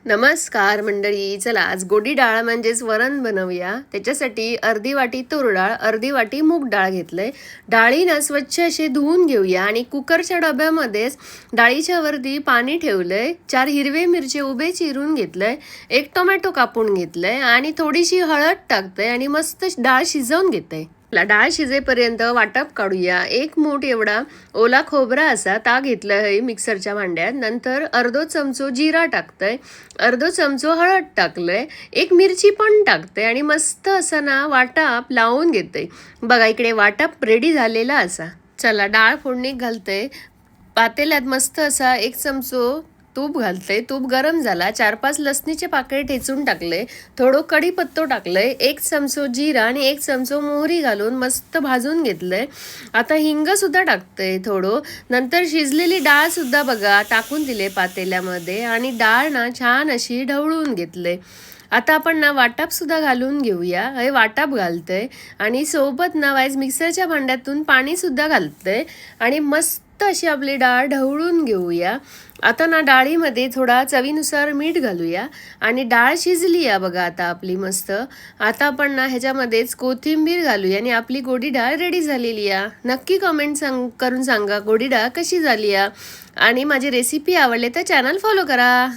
नमस्कार मंडळी, चला आज गोडी डाळ म्हणजेच वरण बनवूया. त्याच्यासाठी अर्धी वाटी तूर डाळ, अर्धी वाटी मूग डाळ घेतलंय. डाळीना स्वच्छ असे धुवून घेऊया आणि कुकरच्या डब्यामध्येच डाळीच्या वरती पाणी ठेवलंय. 4 हिरवे मिरची उभे चिरून घेतलंय, 1 टोमॅटो कापून घेतलंय आणि थोडीशी हळद टाकतंय आणि मस्त डाळ शिजवून घेतंय. डाळ शिजेपर्यंत वाटप काढूया. 1 मूठ एवढा ओला खोबरा असा ता घेतला आहे मिक्सरच्या भांड्यात. नंतर अर्धो चमचो जिरा टाकतंय, अर्धो चमचो हळद टाकलंय, 1 मिरची पण टाकते आणि मस्त असा ना वाटप लावून घेते. बघा इकडे वाटप रेडी झालेला असा. चला डाळ फोडणी घालते. पातेल्यात मस्त असा 1 चमचो तूप घालते. तूप गरम झाला, 4-5 लसणीचे पाकळे ठेचून टाकले, थोडं कढीपत्तो टाकलंय, 1 चमचो जिरा आणि 1 चमचो मोहरी घालून मस्त भाजून घेतलंय. आता हिंग सुद्धा टाकते थोडं. नंतर शिजलेली डाळ सुद्धा बघा टाकून दिले पातेल्यामध्ये आणि डाळ ना छान अशी ढवळून घेतले. आता आपण ना वाटप सुद्धा घालून घेऊया. हे वाटप घालतंय आणि सोबत ना वाईज मिक्सरच्या भांड्यातून पाणी सुद्धा घालतंय आणि मस्त अशी आपली डाळ ढवळून घेऊया. आता ना डाळीमध्ये थोडा चवीनुसार मीठ घालूया आणि डाळ शिजली आहे बघा आता आपली मस्त. आता आपण ना ह्याच्यामध्येच कोथिंबीर घालूया आणि आपली गोडी डाळ रेडी झालेली आहे. नक्की कमेंट करून सांगा गोडी डाळ कशी झाली आहे आणि माझी रेसिपी आवडली तर चॅनल फॉलो करा.